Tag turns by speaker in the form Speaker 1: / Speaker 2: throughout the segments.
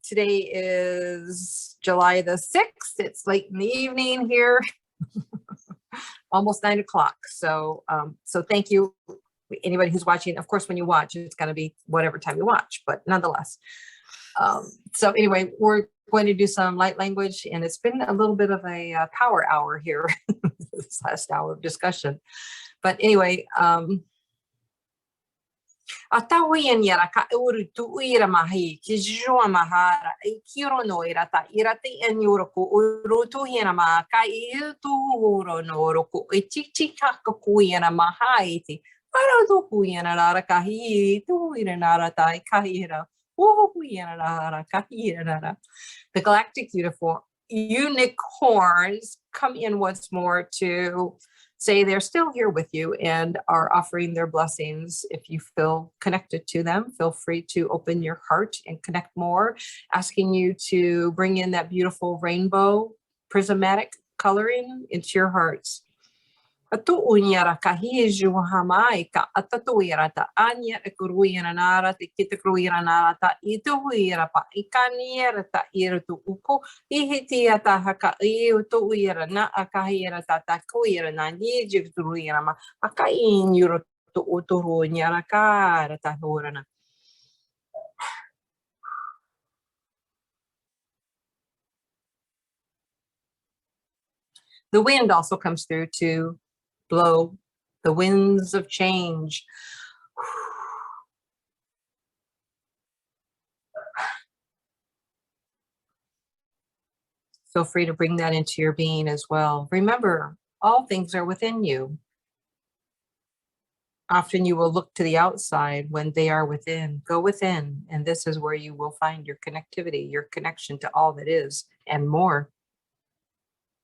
Speaker 1: Today is July the 6th. It's late in the evening here, almost 9 o'clock. So, so thank you, anybody who's watching. Of course, when you watch, it's going to be whatever time you watch, but nonetheless. So anyway, we're going to do some light language, and it's been a little bit of a power hour here, this last hour of discussion. But anyway, Atawian yara ka uru tu ira mahi ki jua mahara I kiro no irata irati en yuroku uru tu hina ma ka I tu uro no roku I chichi ka ku yana mahaiti para tu ku yana rara ka hi tu ira nara tai ka ira o ku yana rara ka ira nara. The galactic unicorns come in once more to say they're still here with you and are offering their blessings. If you feel connected to them, feel free to open your heart and connect more, asking you to bring in that beautiful rainbow prismatic coloring into your hearts. Atu unyara kahiju hamai ka atatuira ta anya ekuruira nara te kitakruira nara ta ituira pa ikaniera ta irtu uko ihitia ta haka iutu uira na akahira ta takuira na nijikruira ma akain yuru tu uturu nyara kara ta horana. The wind also comes through to blow the winds of change. Feel free to bring that into your being as well. Remember, all things are within you. Often you will look to the outside when they are within. Go within, and this is where you will find your connectivity, your connection to all that is and more.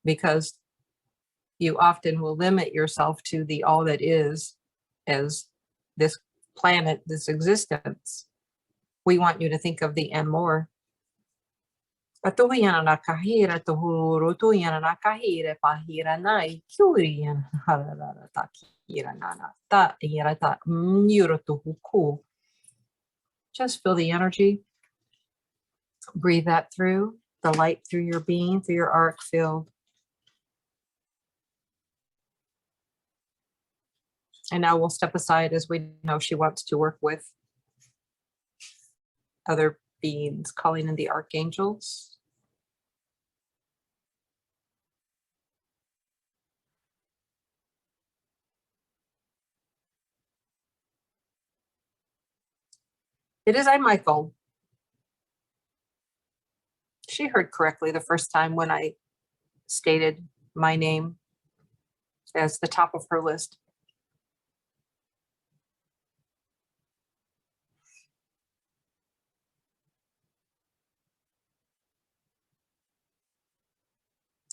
Speaker 1: Because you often will limit yourself to the all that is as this planet, this existence. We want you to think of the and more. Just feel the energy. Breathe that through, the light through your being, through your arc field. And now we'll step aside as we know she wants to work with other beings, calling in the archangels. It is I, Michael. She heard correctly the first time when I stated my name as the top of her list.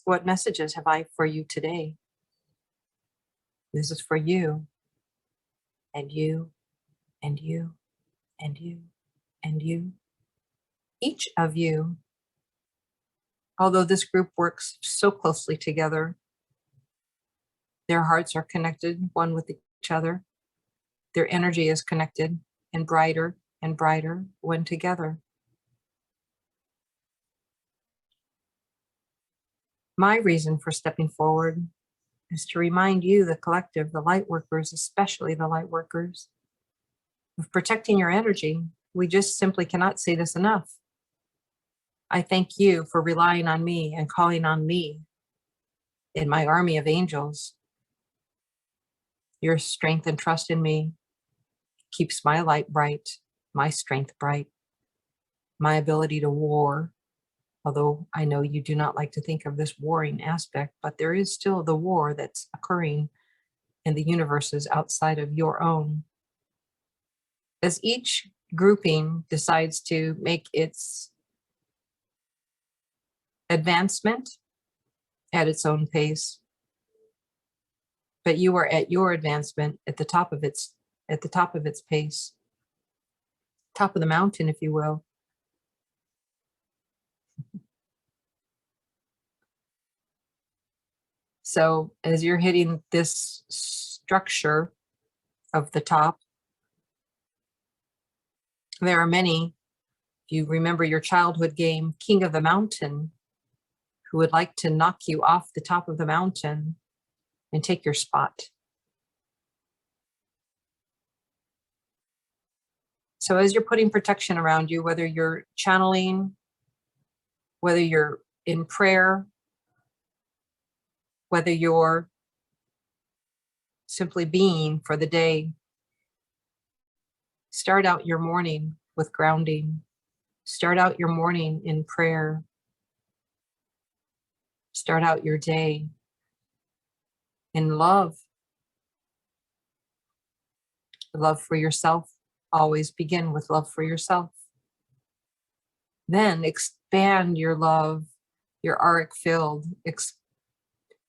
Speaker 1: What messages have I for you today? This is for you, and you, and you, and you, and you. Each of you, although this group works so closely together, their hearts are connected one with each other. Their energy is connected and brighter when together. My reason for stepping forward is to remind you, the collective, the light workers, especially the light workers, of protecting your energy. We just simply cannot say this enough. I thank you for relying on me and calling on me in my army of angels. Your strength and trust in me keeps my light bright, my strength bright, my ability to war. Although I know you do not like to think of this warring aspect, but there is still the war that's occurring in the universes outside of your own. As each grouping decides to make its advancement at its own pace, but you are at your advancement at the top of its pace, top of the mountain, if you will. So as you're hitting this structure of the top, there are many If you remember your childhood game, King of the Mountain, who would like to knock you off the top of the mountain and take your spot. So as you're putting protection around you, whether you're channeling, whether you're in prayer, whether you're simply being for the day, start out your morning with grounding. Start out your morning in prayer. Start out your day in love. Love for yourself. Always begin with love for yourself. Then expand your love, your auric field.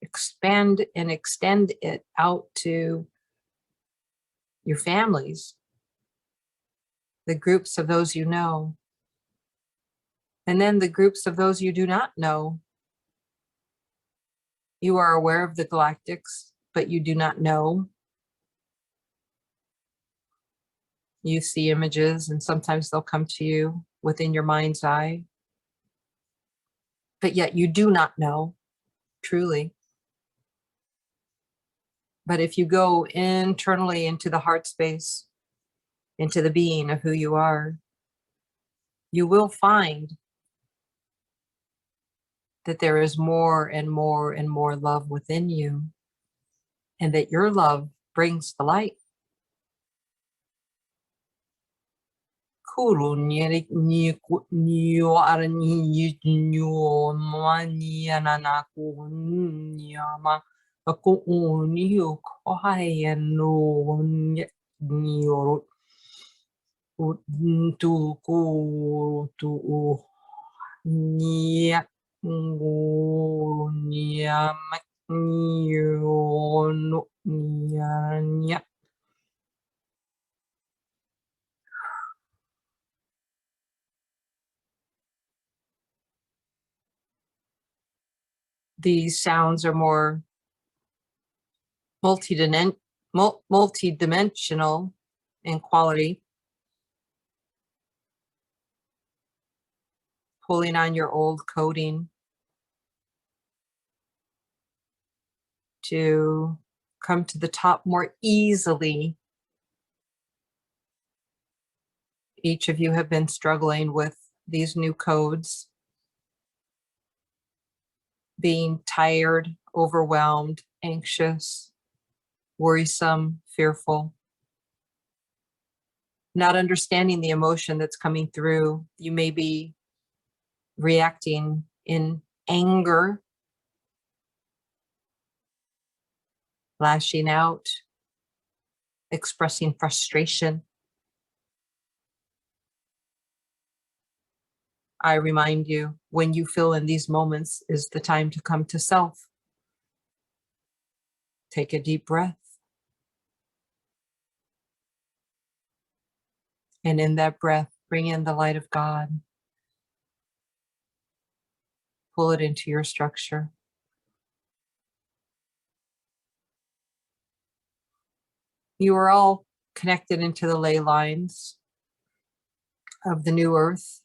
Speaker 1: Expand and extend it out to your families, the groups of those you know, and then the groups of those you do not know. You are aware of the galactics, but you do not know. You see images, and sometimes they'll come to you within your mind's eye, but yet you do not know truly. But if you go internally into the heart space, into the being of who you are, you will find that there is more and more and more love within you, and that your love brings the light. These sounds are more multidimensional in quality. Pulling on your old coding to come to the top more easily. Each of you have been struggling with these new codes, being tired, overwhelmed, anxious, worrisome, fearful, not understanding the emotion that's coming through. You may be reacting in anger, lashing out, expressing frustration. I remind you, when you feel in these moments is the time to come to self. Take a deep breath. And in that breath, bring in the light of God. Pull it into your structure. You are all connected into the ley lines of the new earth,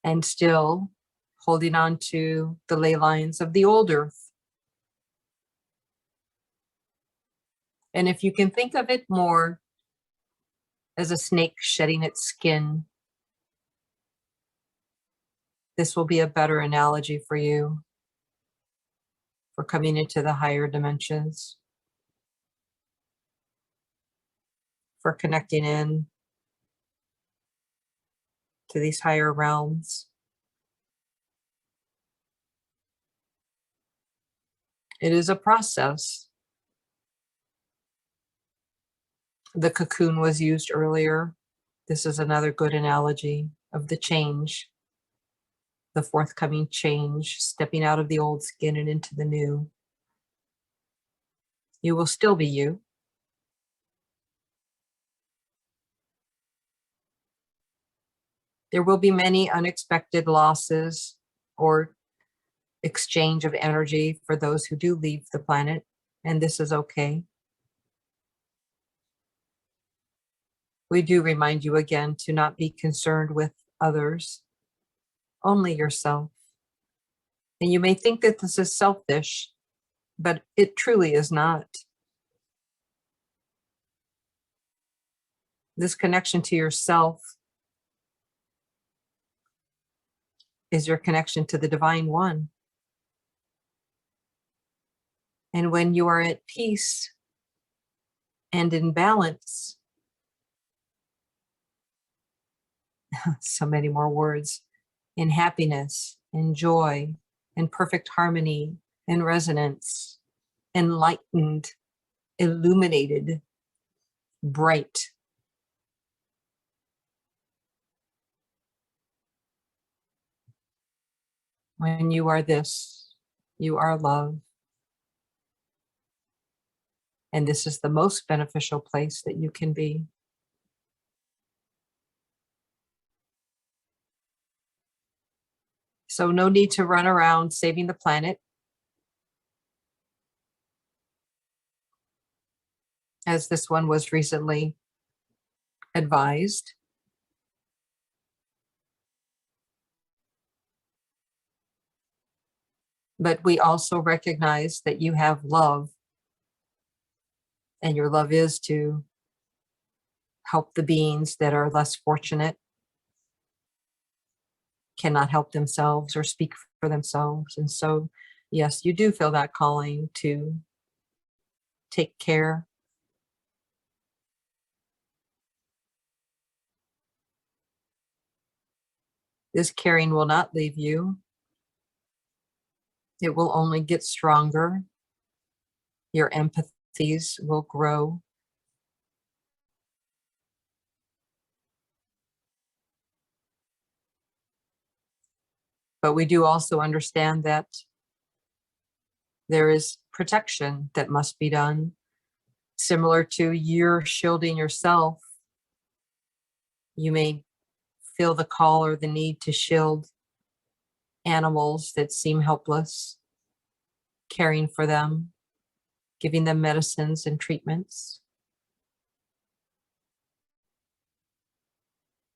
Speaker 1: and still holding on to the ley lines of the old earth. And if you can think of it more as a snake shedding its skin, this will be a better analogy for you for coming into the higher dimensions, for connecting in to these higher realms. It is a process. The cocoon was used earlier. This is another good analogy of the change, the forthcoming change, stepping out of the old skin and into the new. You will still be you. There will be many unexpected losses or exchange of energy for those who do leave the planet, and this is okay. We do remind you again to not be concerned with others, only yourself. And you may think that this is selfish, but it truly is not. This connection to yourself is your connection to the Divine One. And when you are at peace and in balance, so many more words, in happiness, in joy, in perfect harmony, in resonance, enlightened, illuminated, bright. When you are this, you are love. And this is the most beneficial place that you can be. So no need to run around saving the planet. As this one was recently advised. But we also recognize that you have love. And your love is to help the beings that are less fortunate, cannot help themselves or speak for themselves. And so, yes, you do feel that calling to take care. This caring will not leave you. It will only get stronger. Your empathies will grow. But we do also understand that there is protection that must be done. Similar to you're shielding yourself, you may feel the call or the need to shield animals that seem helpless, caring for them, giving them medicines and treatments.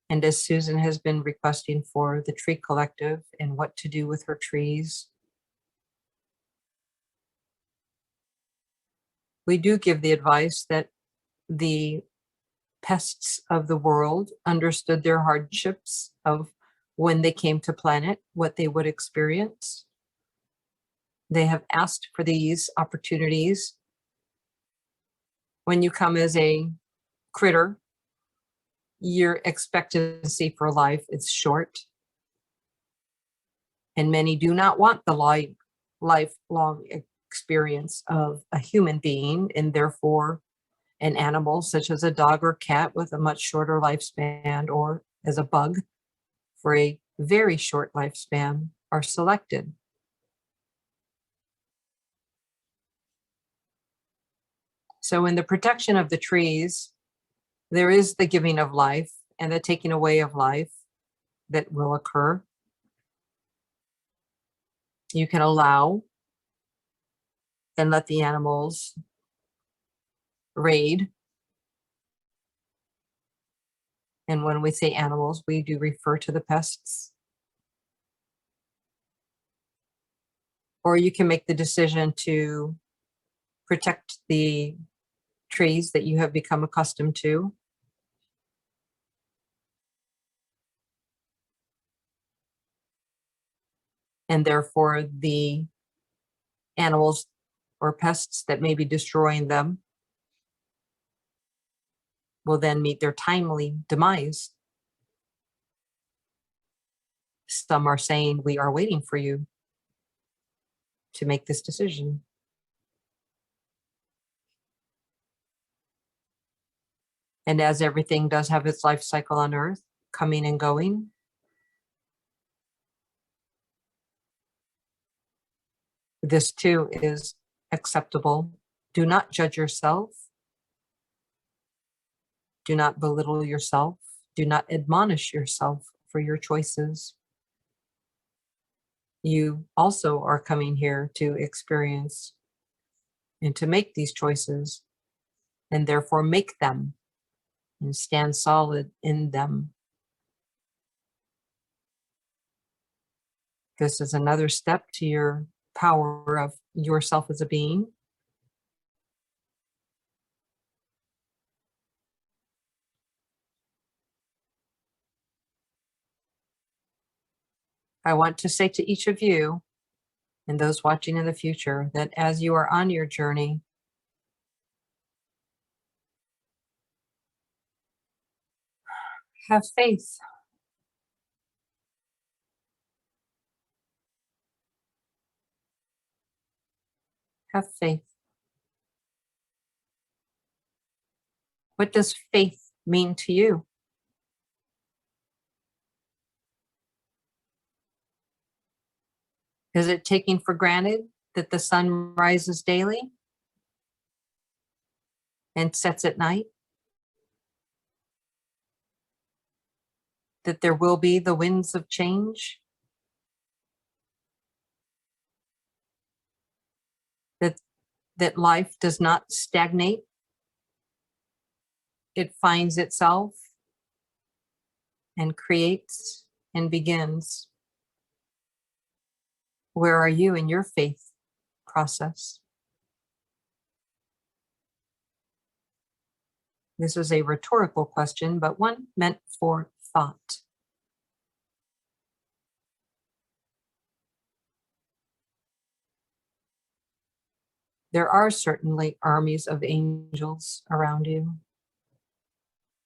Speaker 1: And as Susan has been requesting for the tree collective and what to do with her trees, we do give the advice that the pests of the world understood their hardships of when they came to planet, what they would experience. They have asked for these opportunities. When you come as a critter, your expectancy for life is short. And many do not want the lifelong experience of a human being, and therefore an animal such as a dog or cat with a much shorter lifespan, or as a bug for a very short lifespan, are selected. So in the protection of the trees, there is the giving of life and the taking away of life that will occur. You can allow and let the animals raid. And when we say animals, we do refer to the pests. Or you can make the decision to protect the trees that you have become accustomed to. And therefore the animals or pests that may be destroying them will then meet their timely demise. Some are saying, we are waiting for you to make this decision. And as everything does have its life cycle on Earth, coming and going, this too is acceptable. Do not judge yourself. Do not belittle yourself. Do not admonish yourself for your choices. You also are coming here to experience and to make these choices, and therefore make them. and stand solid in them. This is another step to your power of yourself as a being. I want to say to each of you and those watching in the future that as you are on your journey, have faith. Have faith. What does faith mean to you? Is it taking for granted that the sun rises daily and sets at night? That there will be the winds of change? That life does not stagnate? It finds itself and creates and begins. Where are you in your faith process? This is a rhetorical question, but one meant for thought. There are certainly armies of angels around you.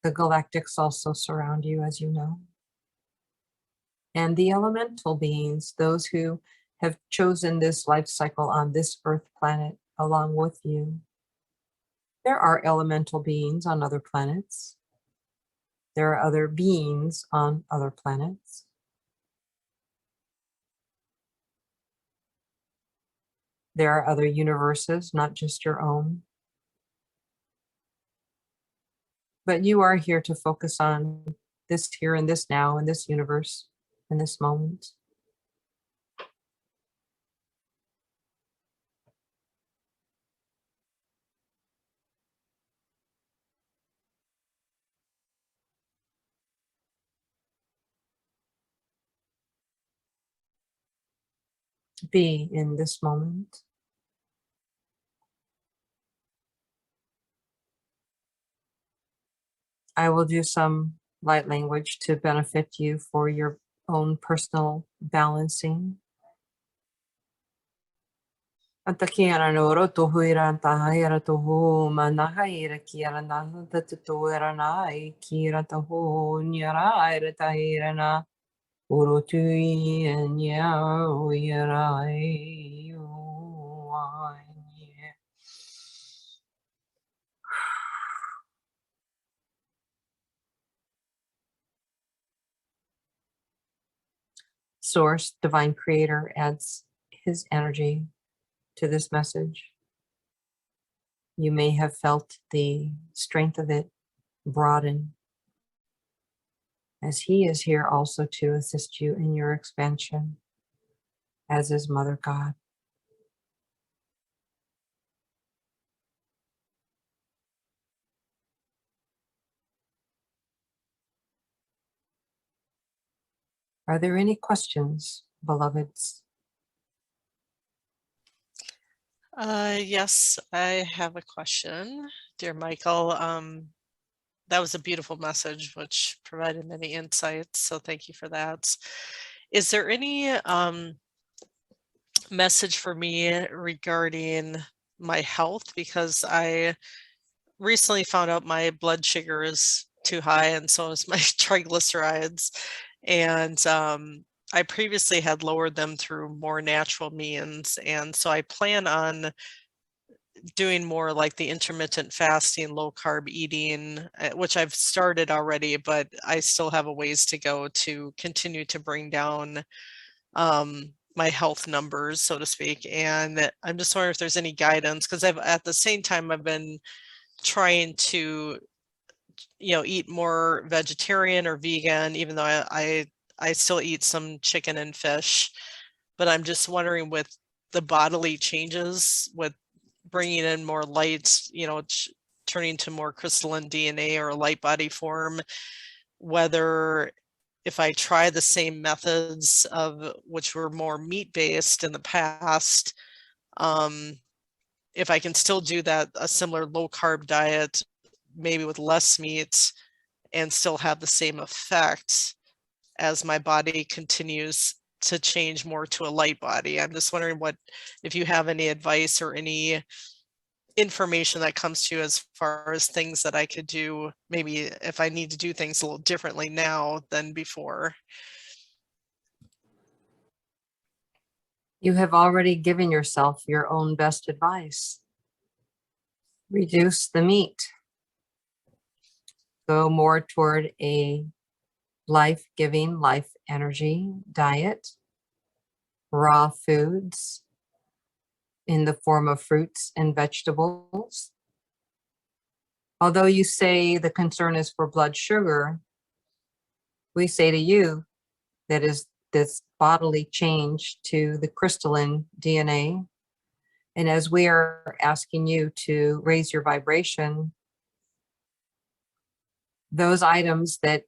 Speaker 1: The galactics also surround you, as you know. And the elemental beings, those who have chosen this life cycle on this Earth planet along with you. There are elemental beings on other planets. There are other beings on other planets. There are other universes, not just your own. But you are here to focus on this here and this now, in this universe, in this moment. Be in this moment. I will do some light language to benefit you for your own personal balancing. Atakiara no roto huira tahira toho manahaira kiara na tatuera na kira taho nyara ira tahira na urotui nya uira Source, Divine Creator, adds his energy to this message. You may have felt the strength of it broaden, as he is here also to assist you in your expansion, as is Mother God. Are there any questions, beloveds?
Speaker 2: Yes, I have a question, dear Michael. That was a beautiful message, which provided many insights. So thank you for that. Is there any message for me regarding my health? Because I recently found out my blood sugar is too high, and so is my triglycerides. And I previously had lowered them through more natural means. And so I plan on doing more like the intermittent fasting, low carb eating, which I've started already, but I still have a ways to go to continue to bring down my health numbers, so to speak. And I'm just wondering if there's any guidance, because at the same time I've been trying to eat more vegetarian or vegan, even though I still eat some chicken and fish. But I'm just wondering, with the bodily changes, with bringing in more light, turning to more crystalline DNA or a light body form, whether if I try the same methods of which were more meat-based in the past, if I can still do that, a similar low-carb diet, maybe with less meat, and still have the same effects as my body continues to change more to a light body. I'm just wondering if you have any advice or any information that comes to you as far as things that I could do, maybe if I need to do things a little differently now than before.
Speaker 1: You have already given yourself your own best advice. Reduce the meat. Go more toward a life-giving, life energy diet. Raw foods in the form of fruits and vegetables. Although you say the concern is for blood sugar, we say to you that is this bodily change to the crystalline DNA. And as we are asking you to raise your vibration, those items that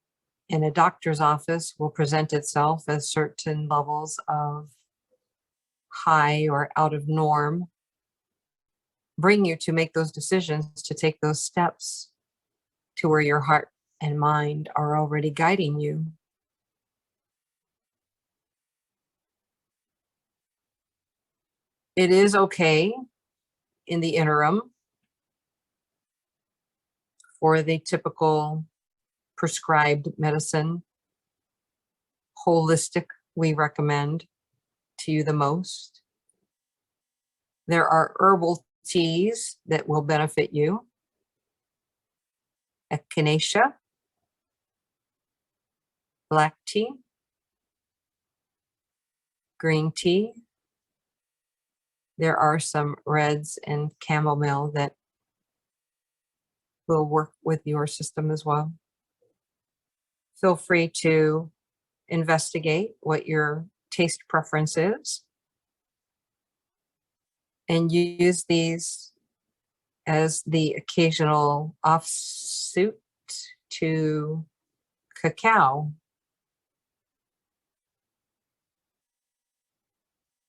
Speaker 1: in a doctor's office will present itself as certain levels of high or out of norm, bring you to make those decisions, to take those steps to where your heart and mind are already guiding you. It is okay in the interim for the typical prescribed medicine. Holistic, we recommend to you the most. There are herbal teas that will benefit you. Echinacea, black tea, green tea. There are some reds and chamomile that will work with your system as well. Feel free to investigate what your taste preference is and use these as the occasional offsuit to cacao.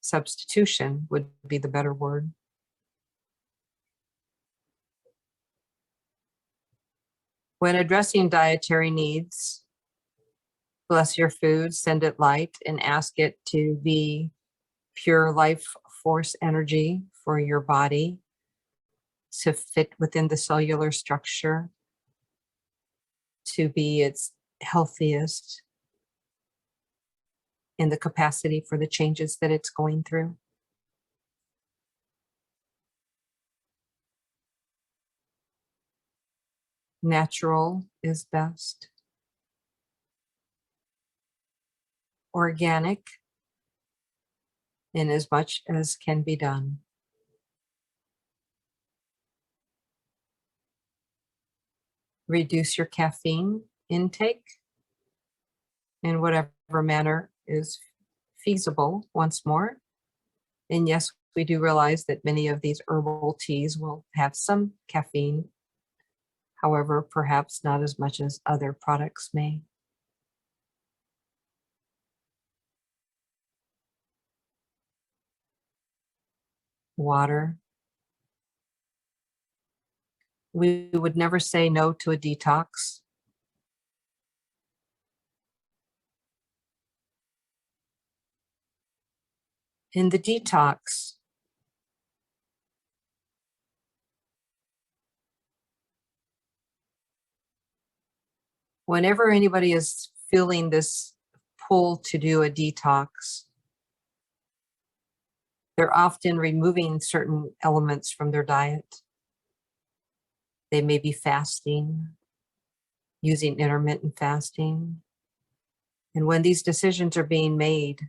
Speaker 1: Substitution would be the better word. When addressing dietary needs, bless your food, send it light, and ask it to be pure life force energy for your body to fit within the cellular structure, to be its healthiest in the capacity for the changes that it's going through. Natural is best. Organic, in as much as can be done. Reduce your caffeine intake in whatever manner is feasible once more. And yes, we do realize that many of these herbal teas will have some caffeine. However, perhaps not as much as other products may. Water. We would never say no to a detox. In the detox, whenever anybody is feeling this pull to do a detox, they're often removing certain elements from their diet. They may be fasting, using intermittent fasting. And when these decisions are being made,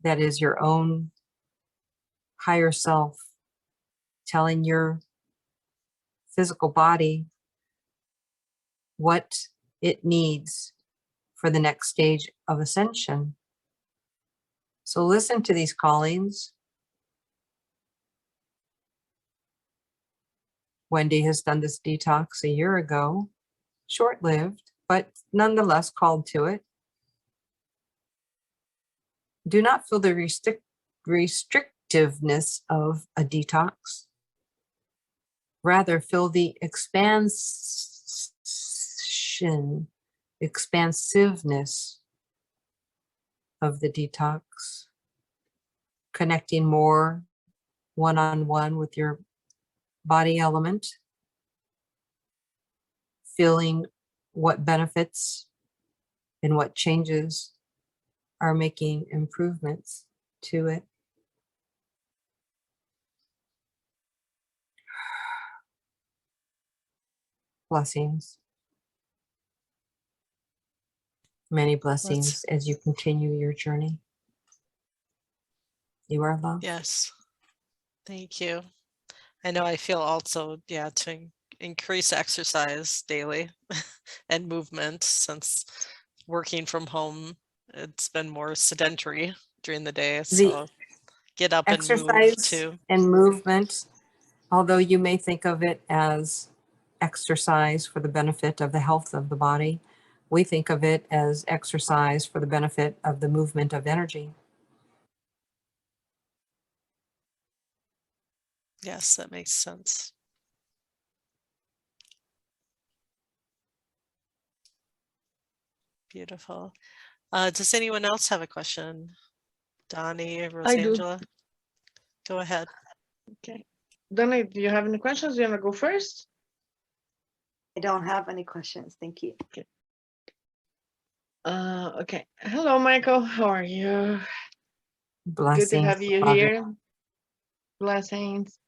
Speaker 1: that is your own higher self telling your physical body what it needs for the next stage of ascension. So listen to these callings. Wendy has done this detox a year ago, short-lived, but nonetheless called to it. Do not feel the restrictiveness of a detox. Rather, feel the expansiveness of the detox, connecting more one-on-one with your body element, feeling what benefits and what changes are making improvements to it. Blessings. Many blessings as you continue your journey. You are loved.
Speaker 2: Yes. Thank you. I know I feel also, yeah, to increase exercise daily and movement, since working from home, it's been more sedentary during the day. So get up and move
Speaker 1: Exercise
Speaker 2: too.
Speaker 1: and movement, although you may think of it as exercise for the benefit of the health of the body, we think of it as exercise for the benefit of the movement of energy.
Speaker 2: Yes, that makes sense. Beautiful. Does anyone else have a question? Donnie or
Speaker 3: I do.
Speaker 2: Rosangela? Go ahead.
Speaker 3: Okay. Donnie, do you have any questions? Do you want to go first?
Speaker 4: I don't have any questions. Thank you.
Speaker 3: Okay. Hello, Michael. How are you?
Speaker 1: Blessings.
Speaker 3: Good to have you
Speaker 1: Father.
Speaker 3: here. Blessings.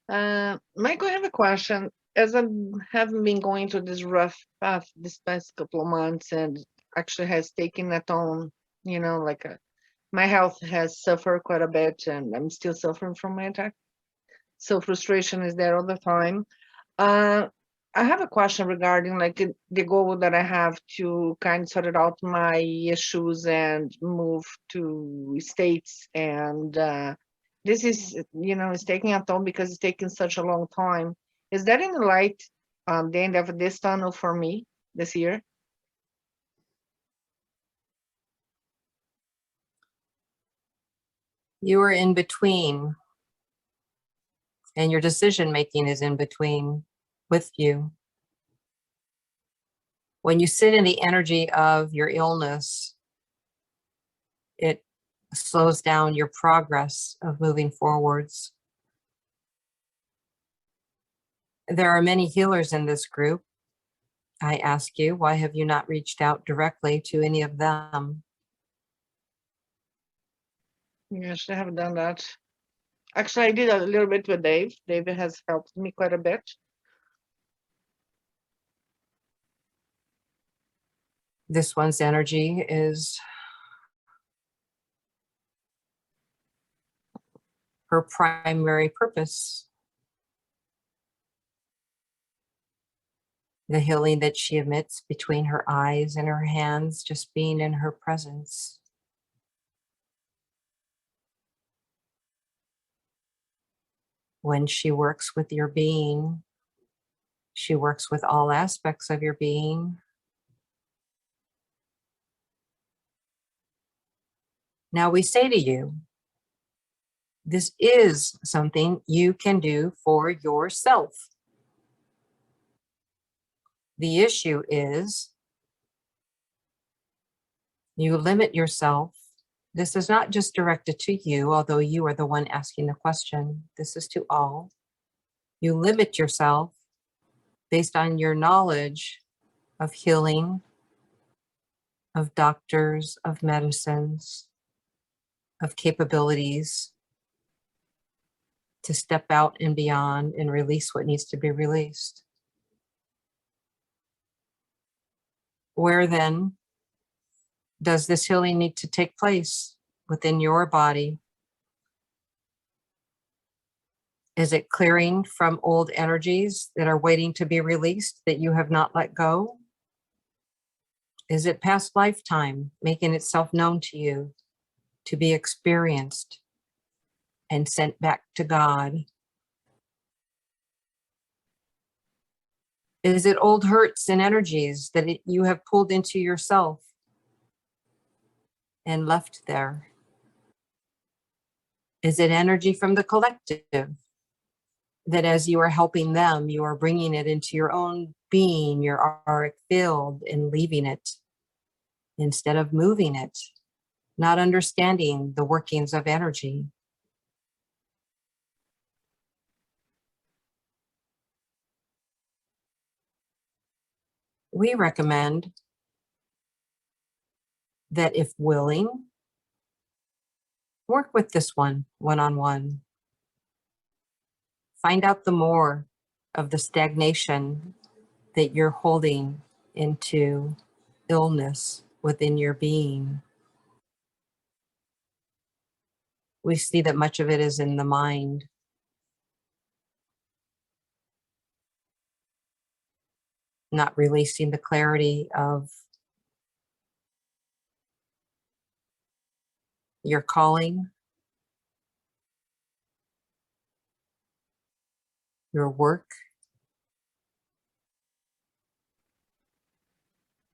Speaker 3: Michael, I have a question. As I haven't been going through this rough path this past couple of months, and actually has taken a toll, you know, like my health has suffered quite a bit, and I'm still suffering from my attack. So frustration is there all the time. I have a question regarding like the goal that I have to kind of sort out my issues and move to states, and this is, you know, it's taking a toll because it's taking such a long time. Is that in the light, the end of this tunnel for me this year?
Speaker 1: You are in between, and your decision making is in between with you. When you sit in the energy of your illness, it slows down your progress of moving forwards. There are many healers in this group. I ask you, why have you not reached out directly to any of them?
Speaker 3: Yes, I have done that. Actually, I did a little bit with Dave. Dave has helped me quite a bit.
Speaker 1: This one's energy is her primary purpose. The healing that she emits between her eyes and her hands, just being in her presence. When she works with your being, she works with all aspects of your being. Now we say to you, this is something you can do for yourself. The issue is you limit yourself. This is not just directed to you, although you are the one asking the question. This is to all. You limit yourself based on your knowledge of healing, of doctors, of medicines, of capabilities to step out and beyond and release what needs to be released. Where then does this healing need to take place within your body? Is it clearing from old energies that are waiting to be released that you have not let go? Is it past lifetime making itself known to you to be experienced and sent back to God? Is it old hurts and energies that you have pulled into yourself and left there? Is it energy from the collective that as you are helping them, you are bringing it into your own being, your auric field, and leaving it instead of moving it, not understanding the workings of energy? We recommend that if willing, work with this one-on-one. Find out the more of the stagnation that you're holding into illness within your being. We see that much of it is in the mind. Not releasing the clarity of your calling, your work,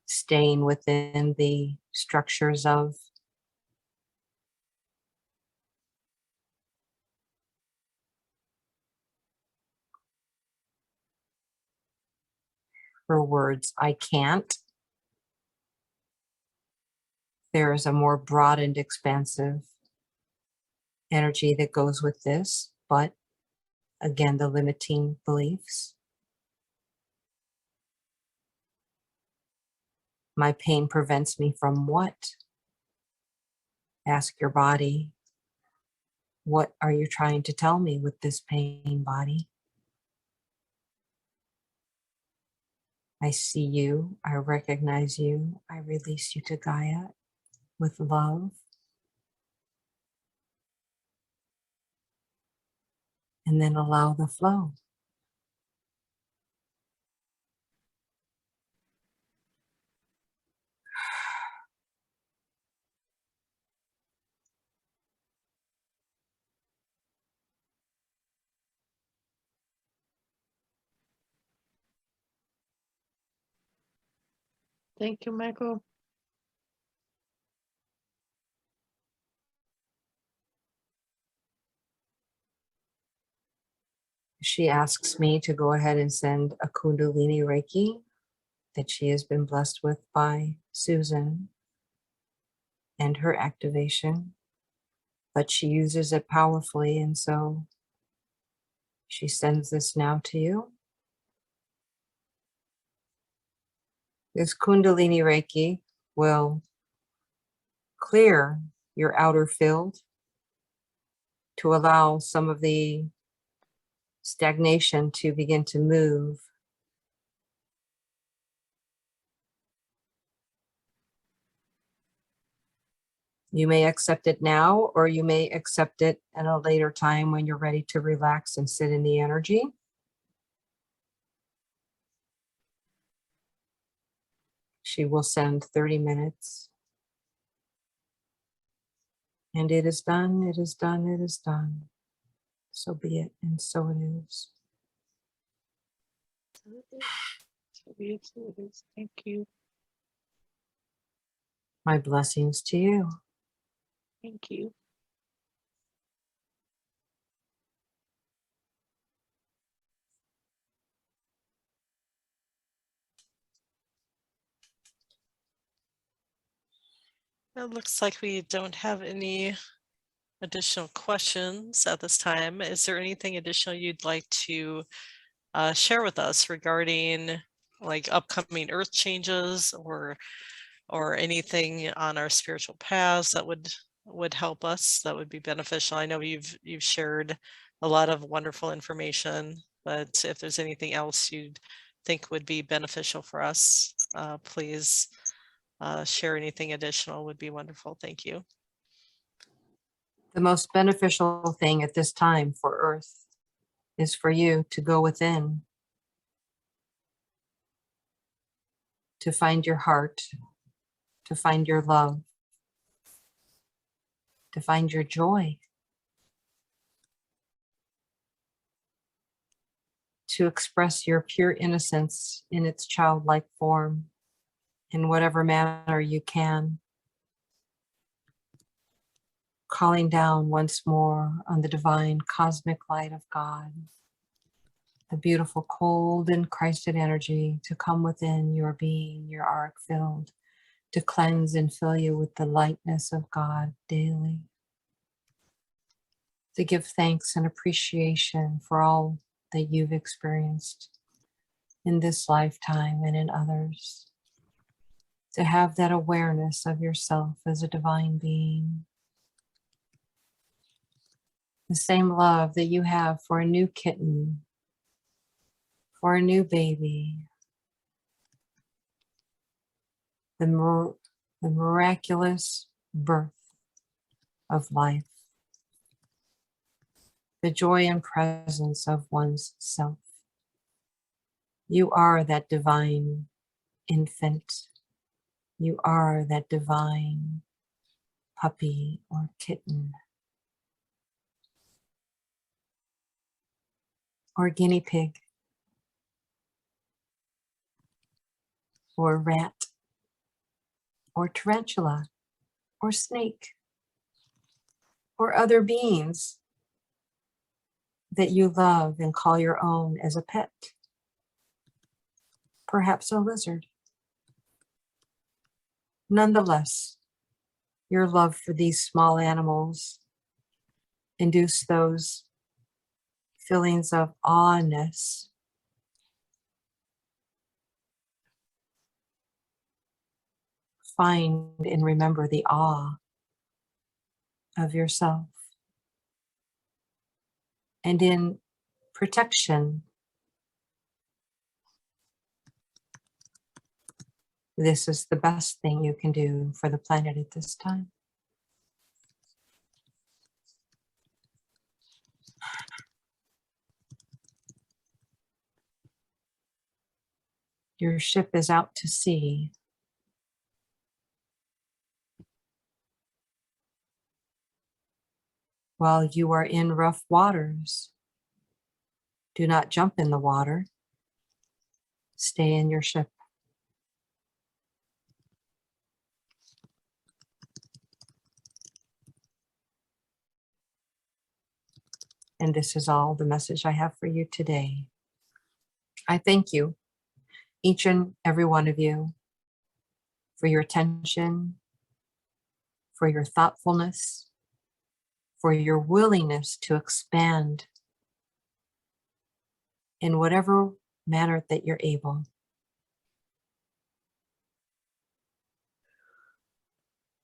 Speaker 1: staying within the structures of her words, I can't. There is a more broad and expansive energy that goes with this, but again, the limiting beliefs. My pain prevents me from what? Ask your body, what are you trying to tell me with this pain, body? I see you, I recognize you, I release you to Gaia with love. And then allow the flow.
Speaker 3: Thank you, Michael.
Speaker 1: She asks me to go ahead and send a Kundalini Reiki that she has been blessed with by Susan and her activation, but she uses it powerfully, and so she sends this now to you. This Kundalini Reiki will clear your outer field to allow some of the stagnation to begin to move. You may accept it now, or you may accept it at a later time when you're ready to relax and sit in the energy. She will send 30 minutes. And it is done, it is done, it is done. So be it, and so it is.
Speaker 3: So be it. Thank you.
Speaker 1: My blessings to you.
Speaker 3: Thank you.
Speaker 2: It looks like we don't have any additional questions at this time. Is there anything additional you'd like to share with us regarding like upcoming earth changes or anything on our spiritual paths that would help us, that would be beneficial? I know you've shared a lot of wonderful information, but if there's anything else you'd think would be beneficial for us, please share anything additional would be wonderful. Thank you.
Speaker 1: The most beneficial thing at this time for Earth is for you to go within, to find your heart, to find your love, to find your joy, to express your pure innocence in its childlike form in whatever manner you can. Calling down once more on the divine cosmic light of God, the beautiful cold and Christed energy to come within your being, your arc filled, to cleanse and fill you with the lightness of God daily. To give thanks and appreciation for all that you've experienced in this lifetime and in others. To have that awareness of yourself as a divine being. The same love that you have for a new kitten, for a new baby, the miraculous birth of life, the joy and presence of one's self. You are that divine infant. You are that divine puppy or kitten or guinea pig or rat or tarantula or snake or other beings that you love and call your own as a pet. Perhaps a lizard. Nonetheless, your love for these small animals induce those feelings of awness. Find and remember the awe of yourself. And in protection, this is the best thing you can do for the planet at this time. Your ship is out to sea. While you are in rough waters, do not jump in the water. Stay in your ship. And this is all the message I have for you today. I thank you, each and every one of you, for your attention, for your thoughtfulness, for your willingness to expand in whatever manner that you're able.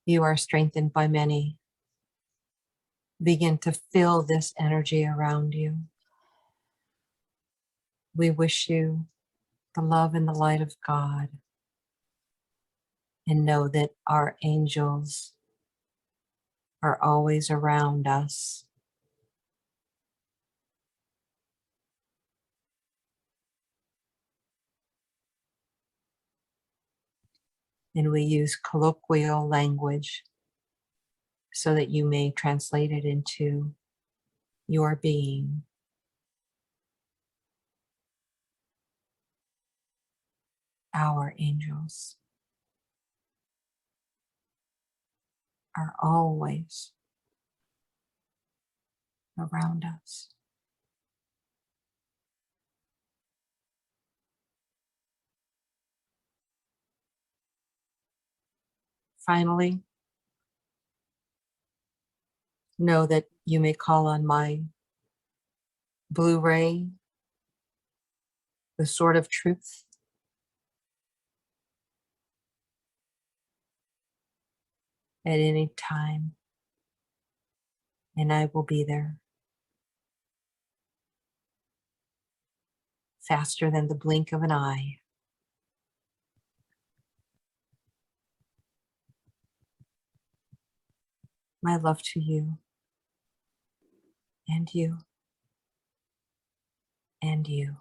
Speaker 1: You are strengthened by many. Begin to feel this energy around you. We wish you the love and the light of God, and know that our angels are always around us. And we use colloquial language so that you may translate it into your being. Our angels are always around us. Finally, know that you may call on my Blu-ray, The Sword of Truth, at any time, and I will be there. Faster than the blink of an eye. My love to you, and you, and you,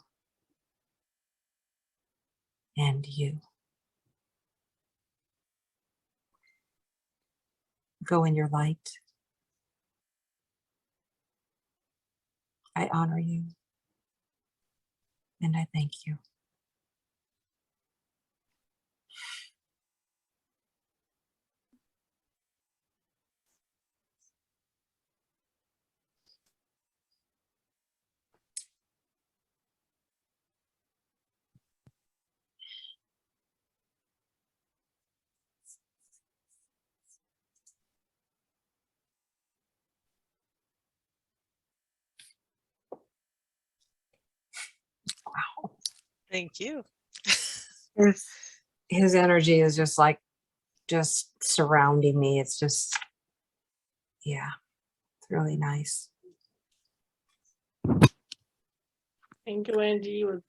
Speaker 1: and you. Go in your light. I honor you. And I thank you. Wow.
Speaker 2: Thank you.
Speaker 1: His energy is just like, just surrounding me. It's just, yeah, it's really nice.
Speaker 3: Thank you, Wendy. It was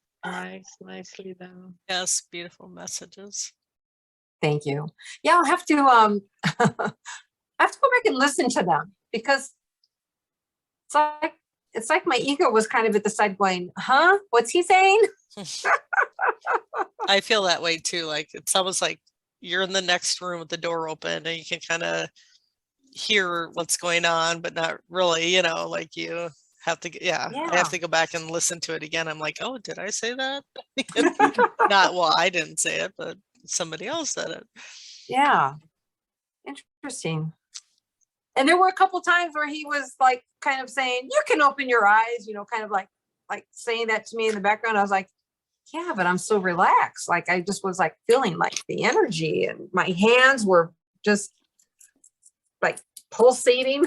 Speaker 3: nicely done.
Speaker 2: Yes, beautiful messages.
Speaker 1: Thank you. Yeah, I'll have to I have to go back and listen to them, because it's like my ego was kind of at the side going, huh? What's he saying?
Speaker 2: I feel that way too. Like it's almost like you're in the next room with the door open and you can kind of hear what's going on, but not really, like you have to, I have to go back and listen to it again. I'm like, oh, did I say that? Not, well, I didn't say it, but somebody else said it.
Speaker 1: Yeah. Interesting. And there were a couple times where he was like kind of saying, you can open your eyes, kind of like saying that to me in the background. I was like, yeah, but I'm so relaxed. Like I just was like feeling like the energy, and my hands were just like pulsating.